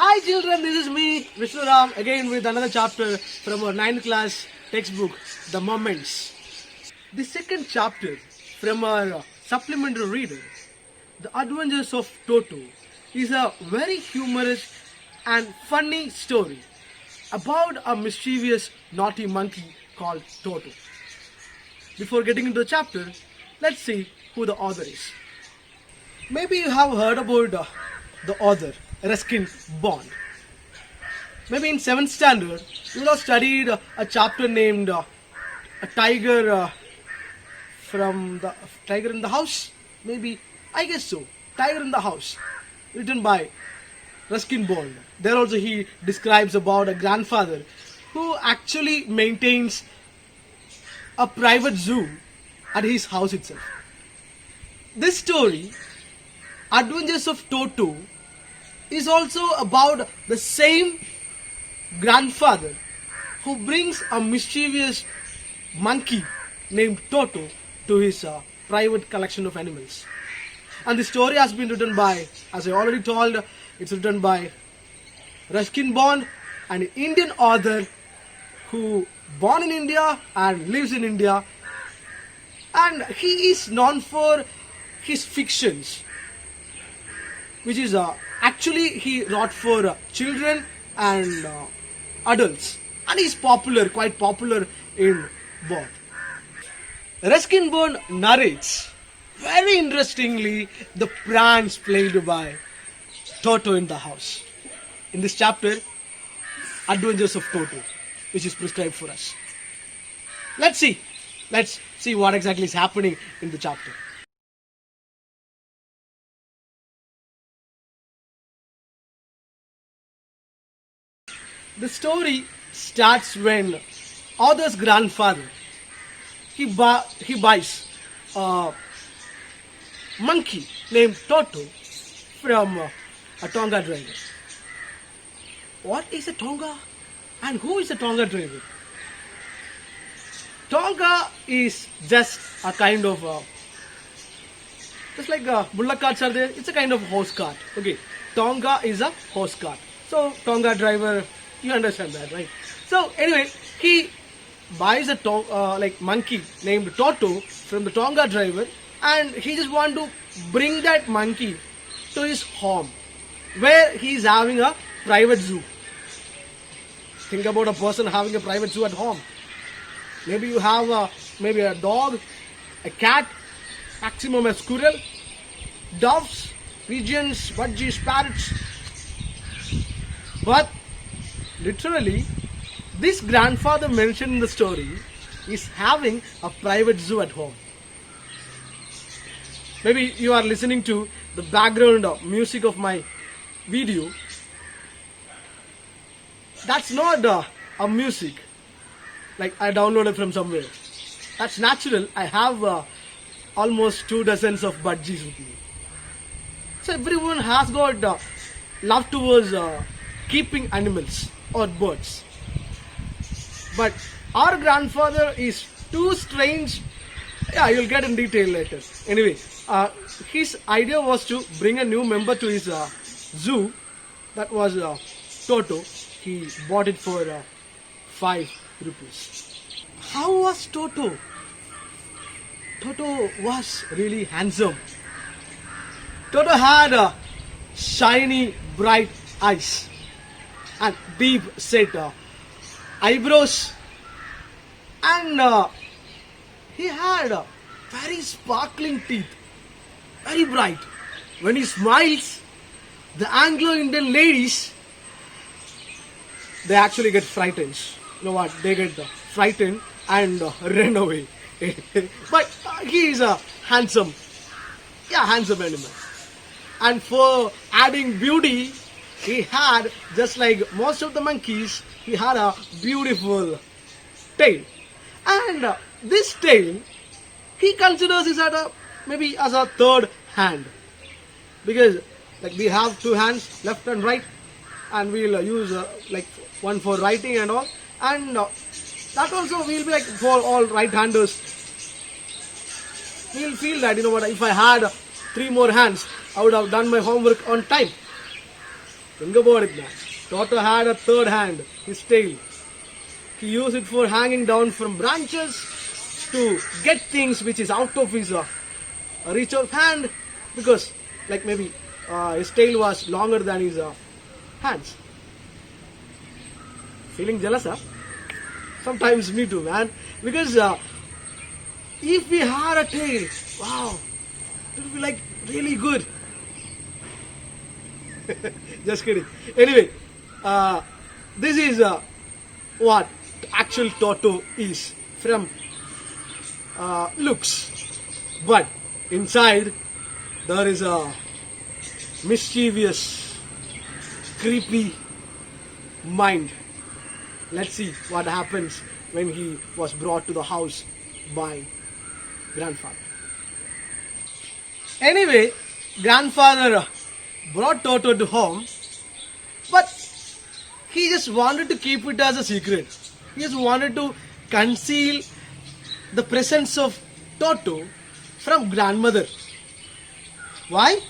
Hi children, this is me, Vishnu Ram, again with another chapter from our 9th class textbook, The Moments. The second chapter from our supplementary reader, The Adventures of Toto, is a very humorous and funny story about a mischievous naughty monkey called Toto. Before getting into the chapter, let's see who the author is. Maybe you have heard about the author, Ruskin Bond. Maybe in 7th standard, you will have studied a chapter named A Tiger from the Tiger in the House. Maybe, I guess so. Tiger in the House, written by Ruskin Bond. There also he describes about a grandfather who actually maintains a private zoo at his house itself. This story, Adventures of Toto, is also about the same grandfather who brings a mischievous monkey named Toto to his private collection of animals. And the story has been written by, as I already told, it's written by Ruskin Bond, an Indian author who born in India and lives in India, and he is known for his fictions, which is actually he wrote for children and adults, and he's popular, quite popular in both. Ruskin Bond narrates very interestingly the pranks played by Toto in the house. In this chapter, Adventures of Toto, which is prescribed for us. Let's see what exactly is happening in the chapter. The story starts when author's grandfather he buys a monkey named Toto from a Tonga driver. What is a Tonga? And who is a Tonga driver? Tonga is just a kind of just like bullock carts are there. It's a kind of horse cart. Okay, Tonga is a horse cart. So Tonga driver, you understand that, right? So anyway, he buys a monkey named Toto from the Tonga driver, and he just want to bring that monkey to his home, where he is having a private zoo. Think about a person having a private zoo at home. Maybe you have maybe a dog, a cat, maximum a squirrel, doves, pigeons, budgies, parrots. But literally, this grandfather mentioned in the story is having a private zoo at home. Maybe you are listening to the background music of my video. That's not a music like I downloaded from somewhere. That's natural. I have almost 2 dozens of budgies with me. So everyone has got love towards keeping animals or birds. But our grandfather is too strange. Yeah, you'll get in detail later. Anyway, his idea was to bring a new member to his zoo. That was Toto. He bought it for 5 rupees. How was Toto? Toto was really handsome. Toto had shiny, bright eyes and deep set eyebrows, and he had very sparkling teeth, very bright. When he smiles, the Anglo-Indian ladies, they actually get frightened. You know what? They get frightened and run away. But he is a handsome animal. And for adding beauty, he had, just like most of the monkeys, he had a beautiful tail. And this tail, he considers it maybe as a third hand. Because like we have 2 hands, left and right, and we'll use like one for writing and all. And that also will be like for all right-handers. We'll feel that, you know what, if I had 3 more hands, I would have done my homework on time. Think about it now. Toto had a third hand, his tail. He used it for hanging down from branches to get things which is out of his reach of hand, because like maybe his tail was longer than his hands. Feeling jealous, huh? Sometimes me too, man. Because if we had a tail, wow, it would be like really good. Just kidding. Anyway, this is what actual Toto is from looks. But inside there is a mischievous, creepy mind. Let's see what happens when he was brought to the house by grandfather. Anyway, grandfather brought Toto to home, but he just wanted to keep it as a secret. He just wanted to conceal the presence of Toto from grandmother. Why?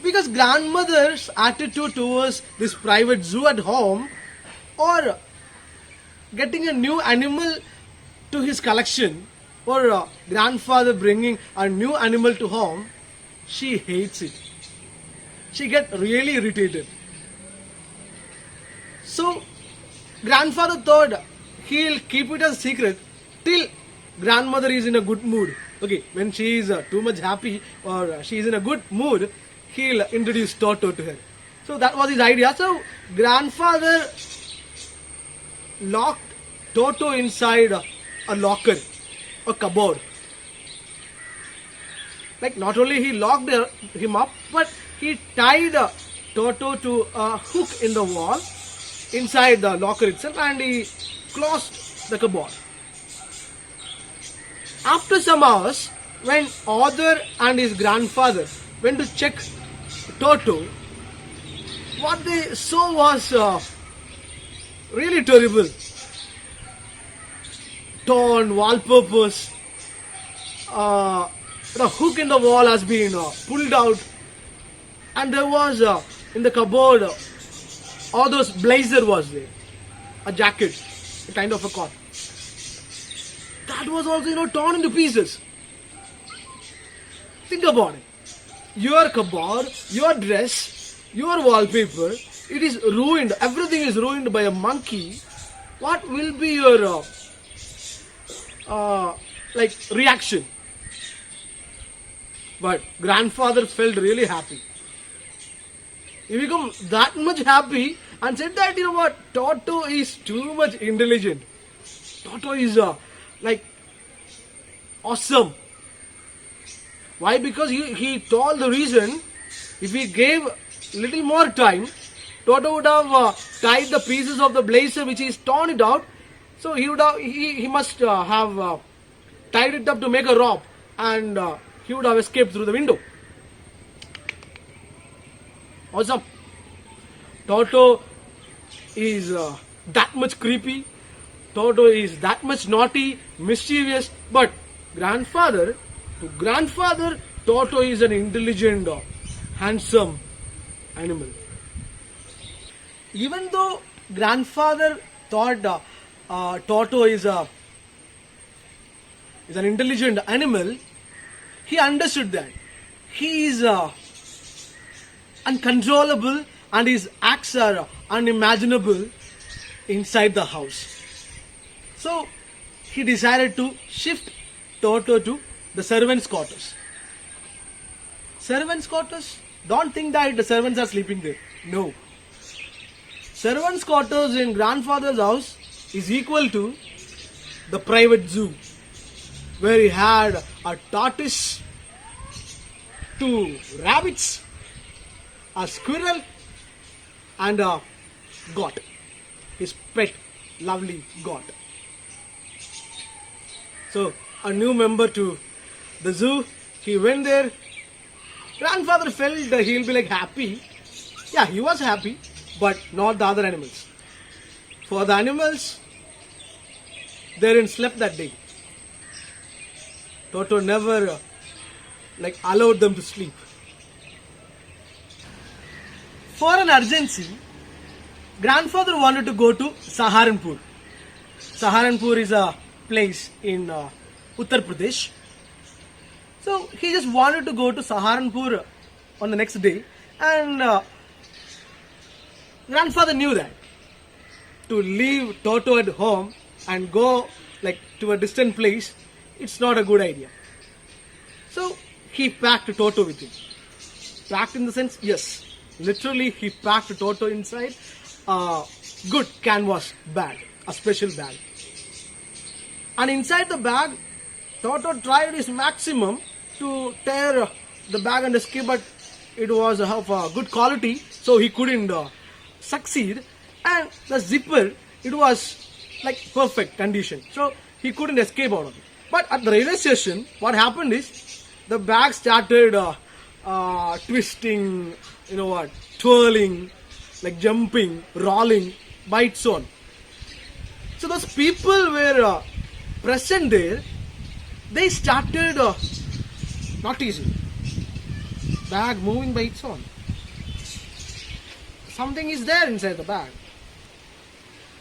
Because grandmother's attitude towards this private zoo at home, or getting a new animal to his collection, or grandfather bringing a new animal to home, she hates it. She gets really irritated. So grandfather thought he'll keep it a secret till grandmother is in a good mood. Okay, when she is too much happy or she is in a good mood, he'll introduce Toto to her. So that was his idea. So grandfather locked Toto inside a locker, a cupboard. Like not only he locked him up, but he tied Toto to a hook in the wall inside the locker itself, and he closed the cupboard. After some hours, when Arthur and his grandfather went to check Toto, what they saw was really terrible. Torn wallpapers, the hook in the wall has been pulled out, and there was in the cupboard all those blazer was there, a jacket, a kind of a coat. That was also torn into pieces. Think about it. Your cupboard, your dress, your wallpaper, it is ruined. Everything is ruined by a monkey. What will be your reaction? But grandfather felt really happy. He became that much happy and said that, what, Toto is too much intelligent. Toto is awesome. Why? Because he told the reason, if he gave little more time, Toto would have tied the pieces of the blazer which is torn it out. So he must have tied it up to make a rope, and he would have escaped through the window. Awesome. Toto is that much creepy. Toto is that much naughty, mischievous. But grandfather, Toto is an intelligent, handsome animal. Even though grandfather thought Toto is an intelligent animal, he understood that he is uncontrollable and his acts are unimaginable inside the house. So he decided to shift Toto to the servants' quarters. Servants' quarters? Don't think that the servants are sleeping there. No. Servants' quarters in grandfather's house is equal to the private zoo, where he had a tortoise, 2 rabbits, a squirrel, and a goat, his pet, lovely goat. So a new member to the zoo, he went there. Grandfather felt he'll be happy. Yeah, he was happy, but not the other animals. For the animals, they didn't sleep that day. Toto never allowed them to sleep. For an urgency, Grandfather wanted to go to Saharanpur. Saharanpur is a place in Uttar Pradesh. So he just wanted to go to Saharanpur on the next day, and grandfather knew that to leave Toto at home and go like to a distant place, it's not a good idea. So he packed Toto with him. Packed in the sense, yes, literally he packed Toto inside a good canvas bag, a special bag. And inside the bag, Toto tried his maximum to tear the bag and escape, but it was of good quality, so he couldn't succeed. And the zipper, it was like perfect condition, so he couldn't escape out of it. But at the railway station, what happened is the bag started twisting, twirling, like jumping, rolling by its own. So those people were present there. They started noticing bag moving by its own. Something is there inside the bag,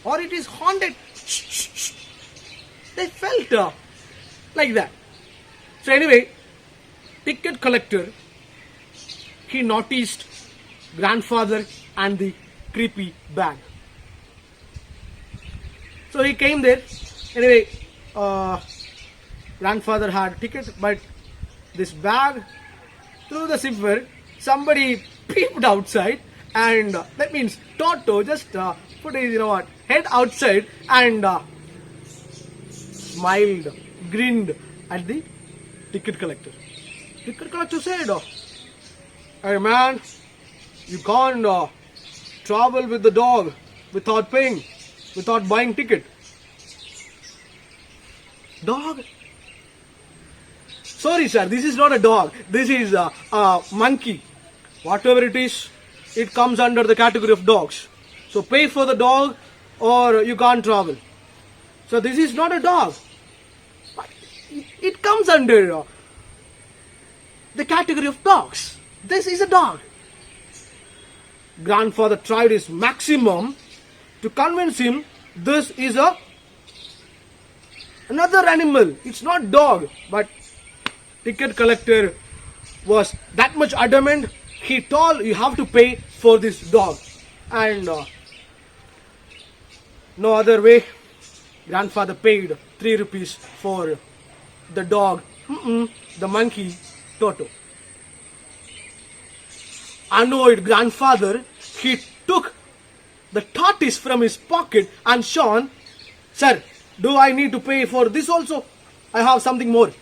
or it is haunted. They felt like that. So anyway, ticket collector, he noticed grandfather and the creepy bag. So he came there. Anyway, grandfather had a ticket, but this bag, through the zipper, somebody peeped outside, and that means Toto just put his head outside and smiled, grinned at the ticket collector. Ticket collector said, "Hey man, you can't travel with the dog without paying, without buying ticket." Dog? Sorry sir, this is not a dog. This is a monkey. Whatever it is, it comes under the category of dogs. So pay for the dog or you can't travel. So this is not a dog. It comes under the category of dogs. This is a dog. Grandfather tried his maximum to convince him this is another animal. It's not dog. But ticket collector was that much adamant. He told you have to pay for this dog, and no other way. Grandfather paid 3 rupees for the dog, the monkey, Toto. Annoyed grandfather, he took the tortoise from his pocket and shown, "Sir, do I need to pay for this also? I have something more."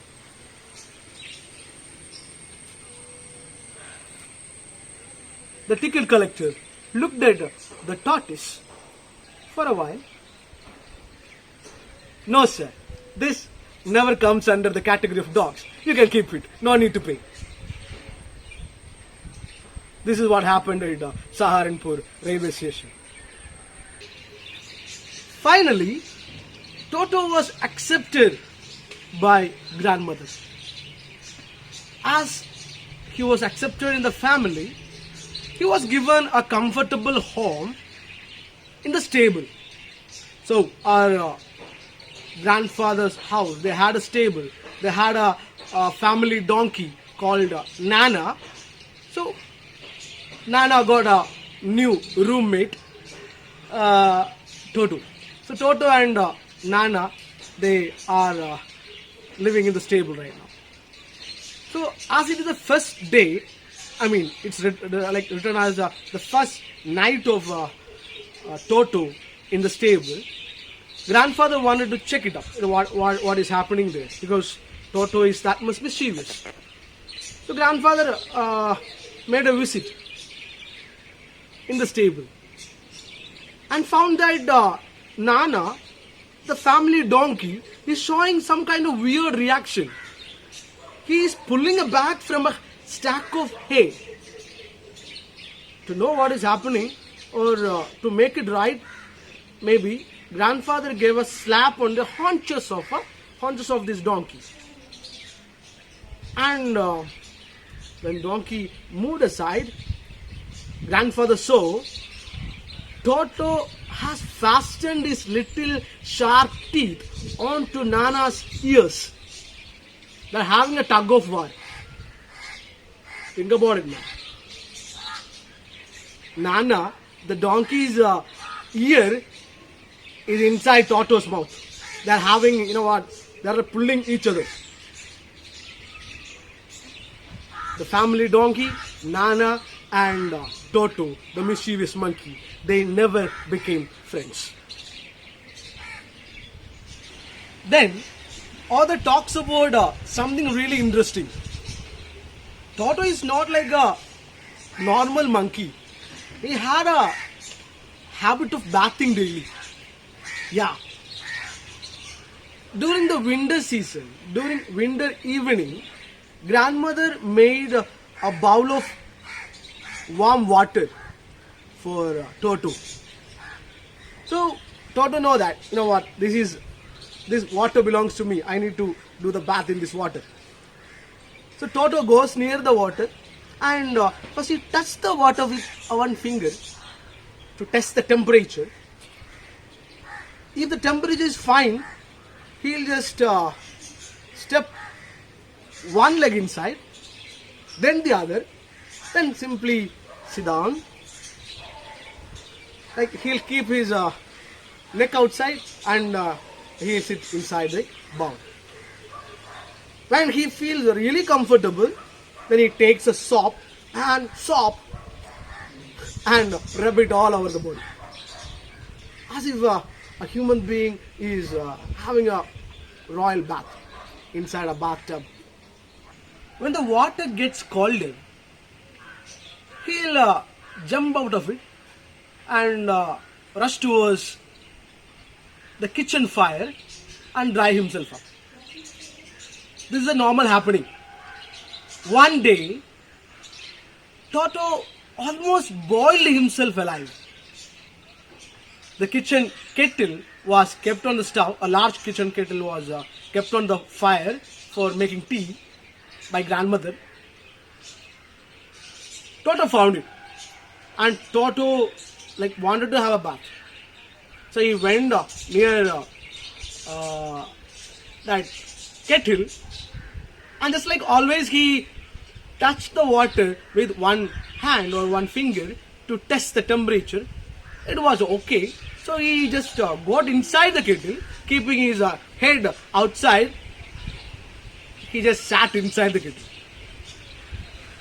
The ticket collector looked at the tortoise for a while. "No sir, this never comes under the category of dogs. You can keep it, no need to pay." This is what happened at Saharanpur railway station. Finally, Toto was accepted by grandmother. As he was accepted in the family, he was given a comfortable home in the stable. So our grandfather's house, they had a stable. They had a family donkey called Nana. So Nana got a new roommate, Toto. So Toto and Nana, they are living in the stable right now. So as it is the first day, it's written as the first night of Toto in the stable. Grandfather wanted to check it up, what is happening there, because Toto is that much mischievous. So grandfather made a visit in the stable and found that Nana, the family donkey, is showing some kind of weird reaction. He is pulling a bag from a stack of hay. To know what is happening, or to make it right, maybe grandfather gave a slap on the haunches of this donkey. And when donkey moved aside, grandfather saw Toto has fastened his little sharp teeth onto Nana's ears. They're having a tug of war. Think about it now. Nana, the donkey's ear is inside Toto's mouth. They're having, you know what, they're pulling each other. The family donkey, Nana, and Toto, the mischievous monkey, they never became friends. Then, author talks about something really interesting. Toto is not like a normal monkey. He had a habit of bathing daily. Yeah. During the winter season, during winter evening, grandmother made a bowl of warm water for Toto. So Toto know that, you know what, this water belongs to me. I need to do the bath in this water. So Toto goes near the water and first he touches the water with one finger to test the temperature. If the temperature is fine, he'll just step one leg inside, then the other, then simply sit down. Like he'll keep his neck outside and he'll sit inside the bowl. When he feels really comfortable, then he takes a soap and rub it all over the body. As if a human being is having a royal bath inside a bathtub. When the water gets colder, he'll jump out of it and rush towards the kitchen fire and dry himself up. This is a normal happening. One day, Toto almost boiled himself alive. The kitchen kettle was kept on the stove. A large kitchen kettle was kept on the fire for making tea by grandmother. Toto found it, and Toto wanted to have a bath. So he went near that kettle, and just like always, he touched the water with one hand or one finger to test the temperature. It was okay. So he just got inside the kettle, keeping his head outside. He just sat inside the kettle,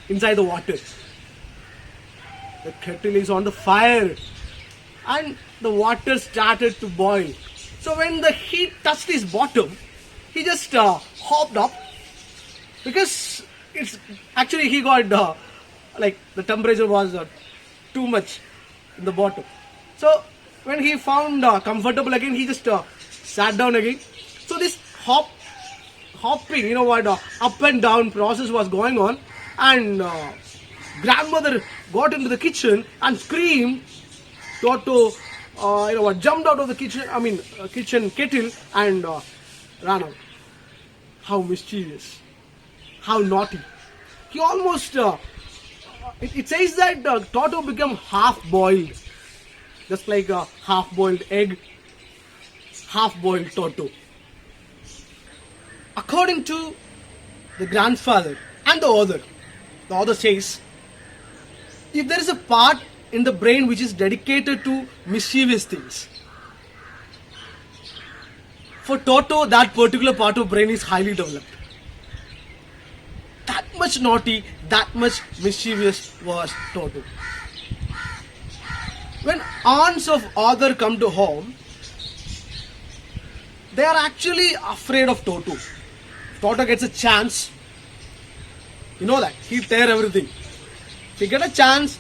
inside the water. The kettle is on the fire and the water started to boil. So when the heat touched his bottom, he just hopped up, because it's actually he got the temperature was too much in the bottom. So when he found comfortable again, he just sat down again. So this hopping, up and down process was going on, and grandmother got into the kitchen and screamed. Toto, jumped out of the kitchen kettle and ran out. How mischievous! How naughty! He almost. It says that Toto became half-boiled, just like a half-boiled egg, half-boiled Toto. According to the grandfather and the author says, if there is a part in the brain which is dedicated to mischievous things, for Toto, that particular part of brain is highly developed. That much naughty, that much mischievous was Toto. When aunts of author come to home, they are actually afraid of Toto. If Toto gets a chance, you know that, he'll tear everything. If he get a chance,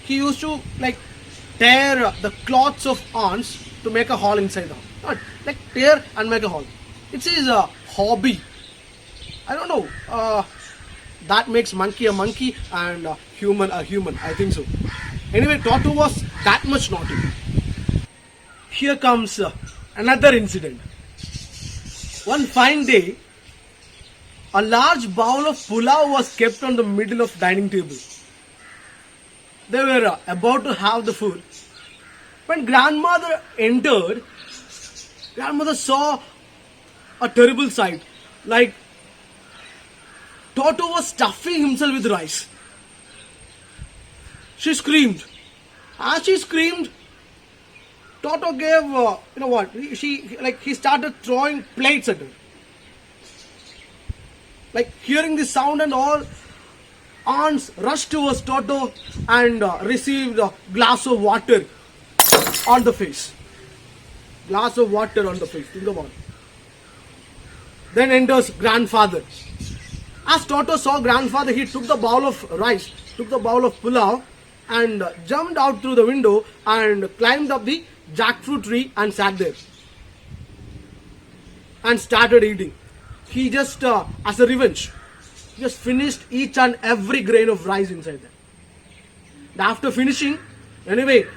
he used to tear the cloths of aunts to make a hole inside the house. Not tear and make a hole. It's his hobby. I don't know. That makes monkey a monkey and human a human. I think so. Anyway, Toto was that much naughty. Here comes another incident. One fine day, a large bowl of pulao was kept on the middle of dining table. They were about to have the food When grandmother entered, grandmother saw a terrible sight. Like Toto was stuffing himself with rice. She screamed. As she screamed, Toto gave, he started throwing plates at her. Like hearing the sound and all, aunts rushed towards Toto and received a glass of water on the face. Glass of water on the face. Think about it. Then enters grandfather. As Toto saw grandfather, he took the bowl of rice, took the bowl of pulao, and jumped out through the window and climbed up the jackfruit tree and sat there and started eating. He just, as a revenge, just finished each and every grain of rice inside there. And after finishing, anyway,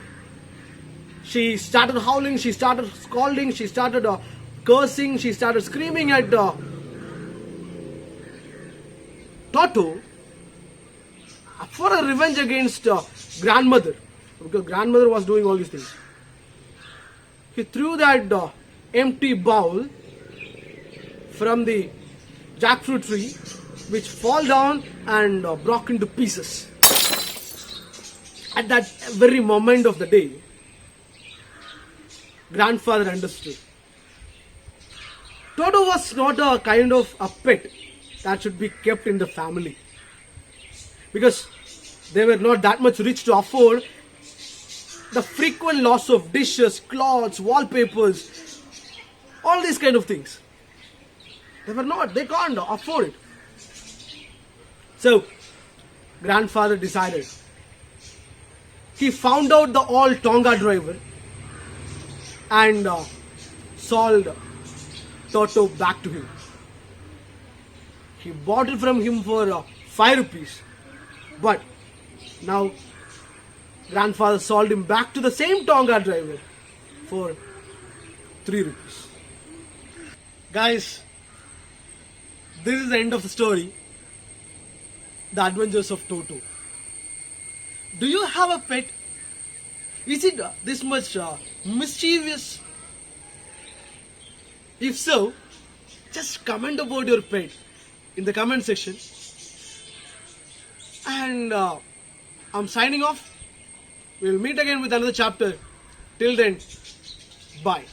she started howling, she started scolding, she started cursing, she started screaming at Toto for a revenge against grandmother, because grandmother was doing all these things. He threw that empty bowl from the jackfruit tree, which fell down and broke into pieces. At that very moment of the day, grandfather understood. Toto was not a kind of a pet that should be kept in the family, because they were not that much rich to afford the frequent loss of dishes, cloths, wallpapers, all these kind of things. They can't afford it. So, grandfather decided. He found out the old Tonga driver and sold Toto back to him. He bought it from him for 5 rupees. But now grandfather sold him back to the same Tonga driver for 3 rupees. Guys, this is the end of the story. The Adventures of Toto. Do you have a pet? Is it this much mischievous? If so, just comment about your pet in the comment section. And I'm signing off. We'll meet again with another chapter. Till then, bye.